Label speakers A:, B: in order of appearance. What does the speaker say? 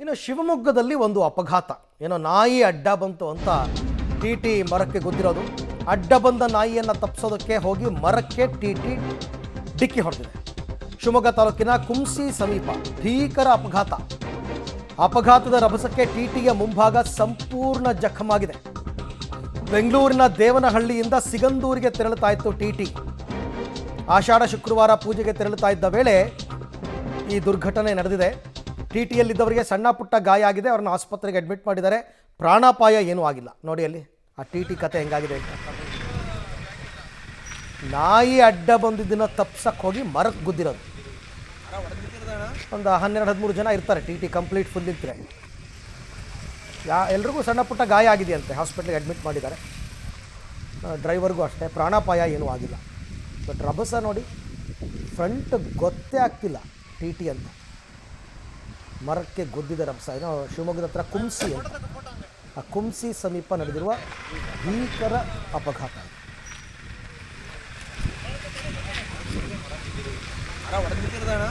A: ಇನ್ನು ಶಿವಮೊಗ್ಗದಲ್ಲಿ ಒಂದು ಅಪಘಾತ. ಏನೋ ನಾಯಿ ಅಡ್ಡ ಬಂತು ಅಂತ ಟಿ ಮರಕ್ಕೆ ಗುದ್ದಿರೋದು. ಅಡ್ಡ ಬಂದ ನಾಯಿಯನ್ನು ತಪ್ಪಿಸೋದಕ್ಕೆ ಹೋಗಿ ಮರಕ್ಕೆ ಟಿ ಡಿಕ್ಕಿ ಹೊಡೆದಿದೆ. ಶಿವಮೊಗ್ಗ ತಾಲೂಕಿನ ಕುಂಸಿ ಸಮೀಪ ಭೀಕರ ಅಪಘಾತ. ಅಪಘಾತದ ರಭಸಕ್ಕೆ ಟಿಯ ಮುಂಭಾಗ ಸಂಪೂರ್ಣ ಜಖಮಾಗಿದೆ. ಬೆಂಗಳೂರಿನ ದೇವನಹಳ್ಳಿಯಿಂದ ಸಿಗಂದೂರಿಗೆ ತೆರಳುತ್ತಾ ಇತ್ತು ಟಿ. ಆಷಾಢ ಶುಕ್ರವಾರ ಪೂಜೆಗೆ ತೆರಳುತ್ತಾ ಇದ್ದ ವೇಳೆ ಈ ದುರ್ಘಟನೆ ನಡೆದಿದೆ. ಟಿಯಲ್ಲಿದ್ದವರಿಗೆ ಸಣ್ಣ ಪುಟ್ಟ ಗಾಯ ಆಗಿದೆ. ಅವ್ರನ್ನ ಆಸ್ಪತ್ರೆಗೆ ಅಡ್ಮಿಟ್ ಮಾಡಿದ್ದಾರೆ. ಪ್ರಾಣಾಪಾಯ ಏನೂ ಆಗಿಲ್ಲ. ನೋಡಿ ಅಲ್ಲಿ ಆ ಟಿ ಕತೆ ಹೆಂಗಾಗಿದೆ ಅಂತ. ನಾಯಿ ಅಡ್ಡ ಬಂದಿದ್ದನ್ನು ತಪ್ಸಕ್ಕೆ ಹೋಗಿ ಮರಕ್ಕೆ ಗುದ್ದಿರೋದು. ಒಂದು 12-13 ಜನ ಇರ್ತಾರೆ. ಟಿ ಕಂಪ್ಲೀಟ್ ಫುಲ್ ಇದ್ದರೆ ಎಲ್ರಿಗೂ ಸಣ್ಣ ಪುಟ್ಟ ಗಾಯ ಆಗಿದೆಯಂತೆ. ಹಾಸ್ಪಿಟ್ಲಿಗೆ ಅಡ್ಮಿಟ್ ಮಾಡಿದ್ದಾರೆ. ಡ್ರೈವರ್ಗೂ ಅಷ್ಟೇ ಪ್ರಾಣಾಪಾಯ ಏನೂ ಆಗಿಲ್ಲ. ಬಟ್ ರಭಸ ನೋಡಿ, ಫ್ರಂಟ್ ಗೊತ್ತೇ ಆಗ್ತಿಲ್ಲ ಟಿ ಅಂತ. ಮರಕ್ಕೆ ಗುದ್ದಿದ ರಭಸ. ಏನೋ ಶಿವಮೊಗ್ಗದ ಹತ್ರ ಕುಂಸಿ ಅಂತ, ಆ ಕುಂಸಿ ಸಮೀಪ ನಡೆದಿರುವ ಭೀಕರ ಅಪಘಾತ.